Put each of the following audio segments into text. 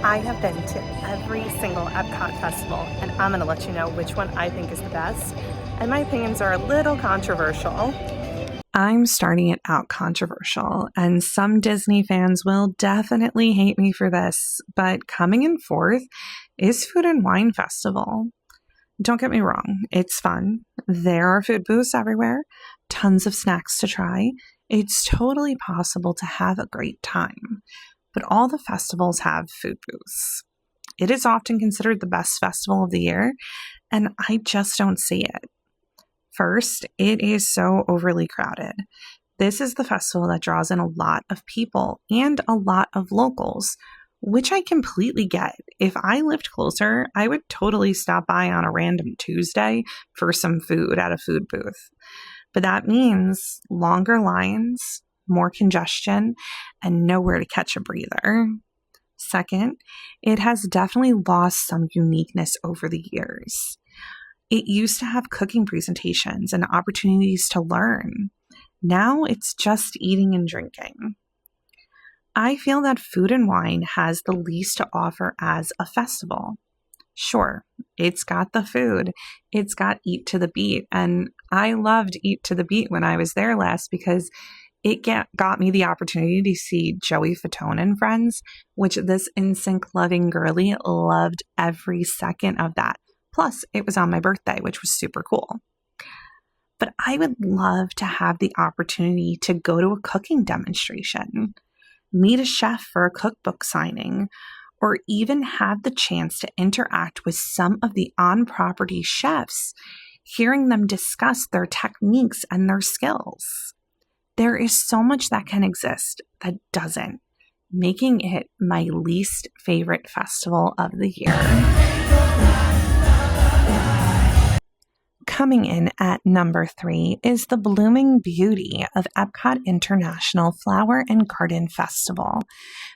I have been to every single EPCOT festival, and I'm going to let you know which one I think is the best. And my opinions are a little controversial. I'm starting it out controversial, and some Disney fans will definitely hate me for this, but coming in fourth is Food and Wine Festival. Don't get me wrong, it's fun. There are food booths everywhere, tons of snacks to try. It's totally possible to have a great time. But all the festivals have food booths. It is often considered the best festival of the year, and I just don't see it. First, it is so overly crowded. This is the festival that draws in a lot of people and a lot of locals, which I completely get. If I lived closer, I would totally stop by on a random Tuesday for some food at a food booth. But that means longer lines, more congestion, and nowhere to catch a breather. Second, it has definitely lost some uniqueness over the years. It used to have cooking presentations and opportunities to learn. Now it's just eating and drinking. I feel that Food and Wine has the least to offer as a festival. Sure, it's got the food, it's got Eat to the Beat, and I loved Eat to the Beat when I was there last because it got me the opportunity to see Joey Fatone and Friends, which this NSYNC loving girly loved every second of that. Plus, it was on my birthday, which was super cool. But I would love to have the opportunity to go to a cooking demonstration, meet a chef for a cookbook signing, or even have the chance to interact with some of the on-property chefs, hearing them discuss their techniques and their skills. There is so much that can exist that doesn't, making it my least favorite festival of the year. Coming in at number 3 is the blooming beauty of EPCOT International Flower and Garden Festival.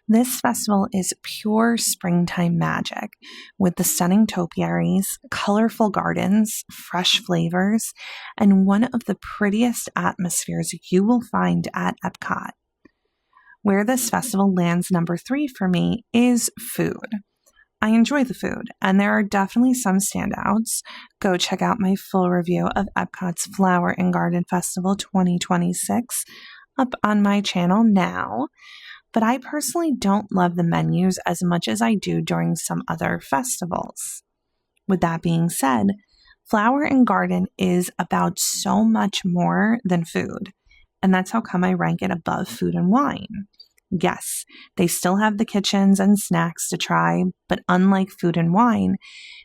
This festival is pure springtime magic with the stunning topiaries, colorful gardens, fresh flavors, and one of the prettiest atmospheres you will find at EPCOT. Where this festival lands number 3 for me is food. I enjoy the food, and there are definitely some standouts. Go check out my full review of EPCOT's Flower and Garden Festival 2026 up on my channel now. But I personally don't love the menus as much as I do during some other festivals. With that being said, Flower and Garden is about so much more than food, and that's how come I rank it above Food and Wine. Yes, they still have the kitchens and snacks to try, but unlike Food and Wine,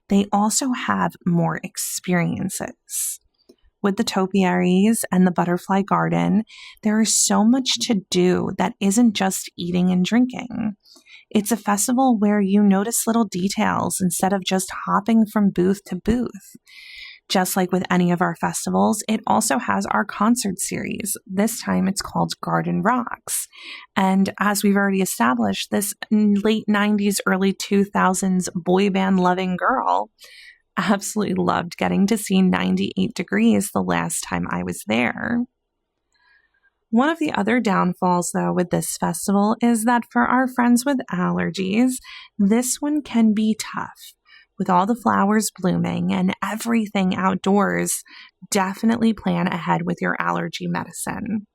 they also have more experiences. With the topiaries and the butterfly garden, there is so much to do that isn't just eating and drinking. It's a festival where you notice little details instead of just hopping from booth to booth. Just like with any of our festivals, it also has our concert series. This time it's called Garden Rocks. And as we've already established, this late 90s, early 2000s boy band loving girl absolutely loved getting to see 98 Degrees the last time I was there. One of the other downfalls, though, with this festival is that for our friends with allergies, this one can be tough. With all the flowers blooming and everything outdoors, definitely plan ahead with your allergy medicine.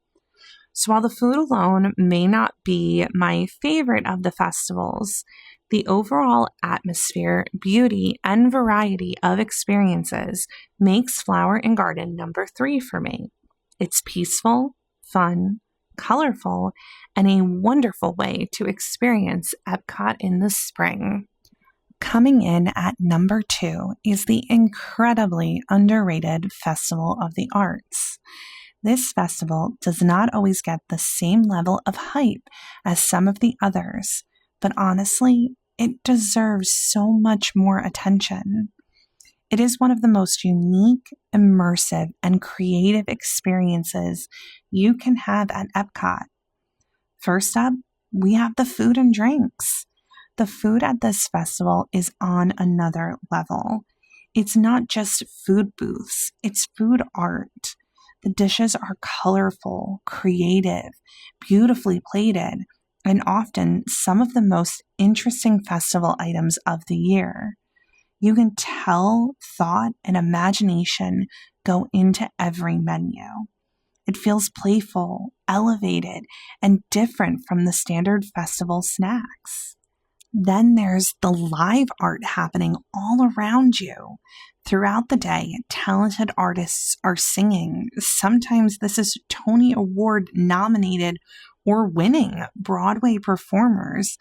So while the food alone may not be my favorite of the festivals, the overall atmosphere, beauty, and variety of experiences makes Flower and Garden number 3 for me. It's peaceful, fun, colorful, and a wonderful way to experience EPCOT in the spring. Coming in at number 2 is the incredibly underrated Festival of the Arts. This festival does not always get the same level of hype as some of the others, but honestly, it deserves so much more attention. It is one of the most unique, immersive, and creative experiences you can have at EPCOT. First up, we have the food and drinks. The food at this festival is on another level. It's not just food booths, it's food art. The dishes are colorful, creative, beautifully plated, and often some of the most interesting festival items of the year. You can tell thought and imagination go into every menu. It feels playful, elevated, and different from the standard festival snacks. Then there's the live art happening all around you. Throughout the day, talented artists are singing. Sometimes this is Tony Award nominated or winning Broadway performers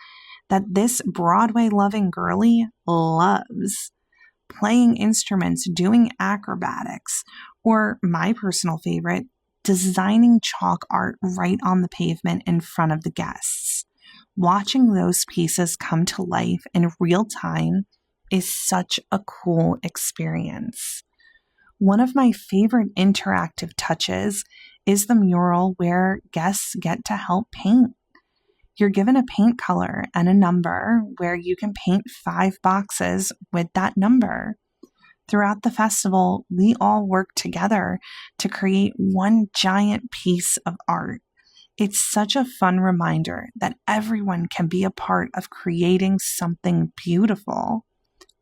that this Broadway loving girly loves. Playing instruments, doing acrobatics, or my personal favorite, designing chalk art right on the pavement in front of the guests. Watching those pieces come to life in real time is such a cool experience. One of my favorite interactive touches is the mural where guests get to help paint. You're given a paint color and a number where you can paint 5 boxes with that number. Throughout the festival, we all work together to create one giant piece of art. It's such a fun reminder that everyone can be a part of creating something beautiful.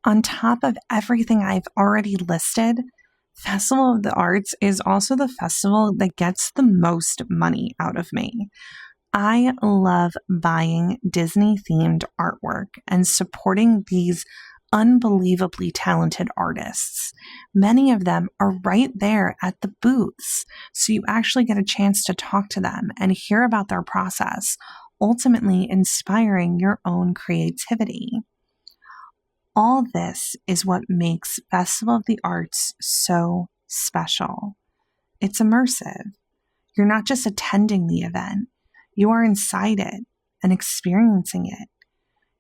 On top of everything I've already listed, Festival of the Arts is also the festival that gets the most money out of me. I love buying Disney-themed artwork and supporting these unbelievably talented artists. Many of them are right there at the booths, so you actually get a chance to talk to them and hear about their process, ultimately inspiring your own creativity. All this is what makes Festival of the Arts so special. It's immersive. You're not just attending the event, you are inside it and experiencing it.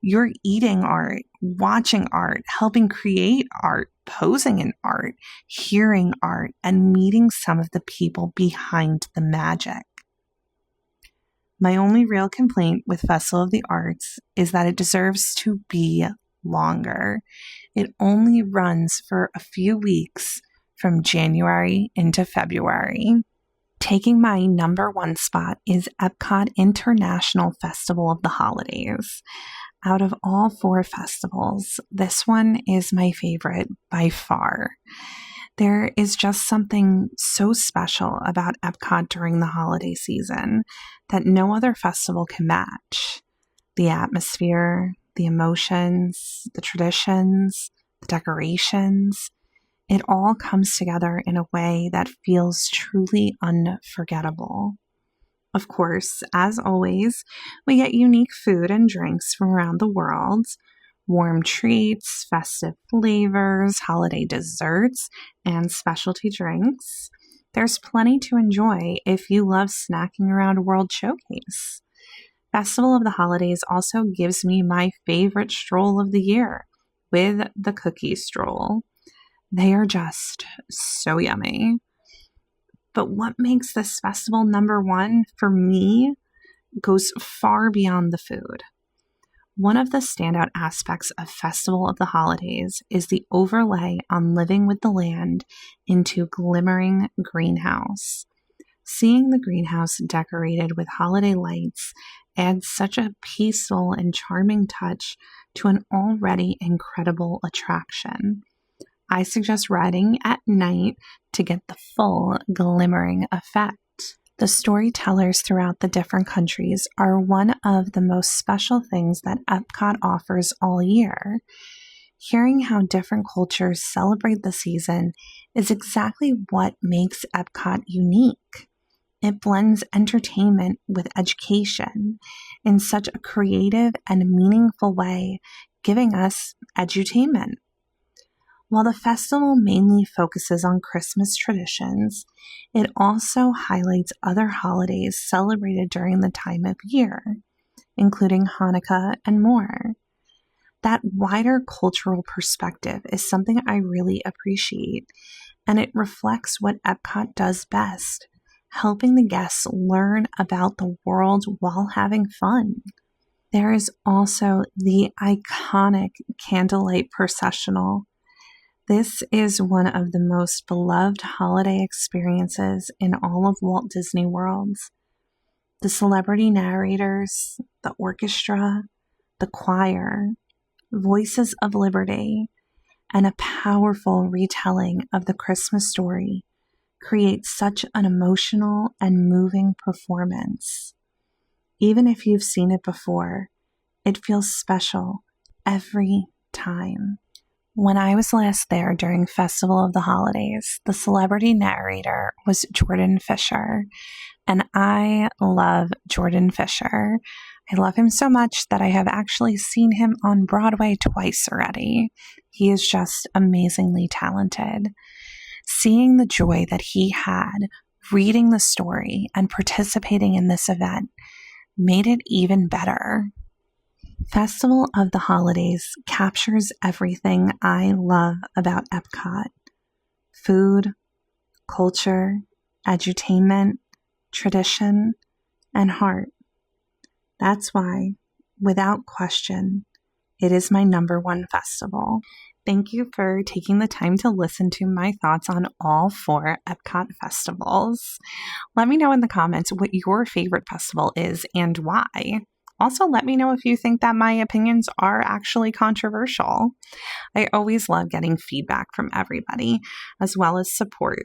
You're eating art, watching art, helping create art, posing in art, hearing art, and meeting some of the people behind the magic. My only real complaint with Festival of the Arts is that it deserves to be longer. It only runs for a few weeks from January into February. Taking my number 1 spot is EPCOT International Festival of the Holidays. Out of all 4 festivals, this one is my favorite by far. There is just something so special about EPCOT during the holiday season that no other festival can match. The atmosphere, the emotions, the traditions, the decorations, it all comes together in a way that feels truly unforgettable. Of course, as always, we get unique food and drinks from around the world, warm treats, festive flavors, holiday desserts, and specialty drinks. There's plenty to enjoy if you love snacking around World Showcase. Festival of the Holidays also gives me my favorite stroll of the year with the cookie stroll. They are just so yummy. But what makes this festival number 1 for me goes far beyond the food. One of the standout aspects of Festival of the Holidays is the overlay on living with the land into glimmering greenhouse. Seeing the greenhouse decorated with holiday lights adds such a peaceful and charming touch to an already incredible attraction. I suggest riding at night to get the full glimmering effect. The storytellers throughout the different countries are one of the most special things that EPCOT offers all year. Hearing how different cultures celebrate the season is exactly what makes EPCOT unique. It blends entertainment with education in such a creative and meaningful way, giving us edutainment. While the festival mainly focuses on Christmas traditions, it also highlights other holidays celebrated during the time of year, including Hanukkah and more. That wider cultural perspective is something I really appreciate, and it reflects what EPCOT does best, helping the guests learn about the world while having fun. There is also the iconic candlelight processional. This is one of the most beloved holiday experiences in all of Walt Disney World. The celebrity narrators, the orchestra, the choir, voices of liberty, and a powerful retelling of the Christmas story create such an emotional and moving performance. Even if you've seen it before, it feels special every time. When I was last there during Festival of the Holidays, the celebrity narrator was Jordan Fisher, and I love Jordan Fisher. I love him so much that I have actually seen him on Broadway twice already. He is just amazingly talented. Seeing the joy that he had reading the story and participating in this event made it even better. Festival of the Holidays captures everything I love about EPCOT: food, culture, edutainment, tradition, and heart. That's why, without question, it is my #1 festival. Thank you for taking the time to listen to my thoughts on all 4 EPCOT festivals. Let me know in the comments what your favorite festival is and why. Also, let me know if you think that my opinions are actually controversial. I always love getting feedback from everybody, as well as support.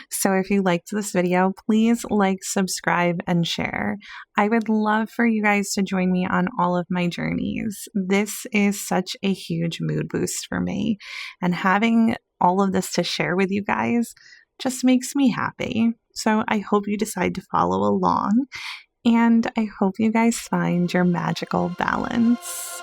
So if you liked this video, please like, subscribe, and share. I would love for you guys to join me on all of my journeys. This is such a huge mood boost for me, and having all of this to share with you guys just makes me happy. So I hope you decide to follow along, and I hope you guys find your magical balance.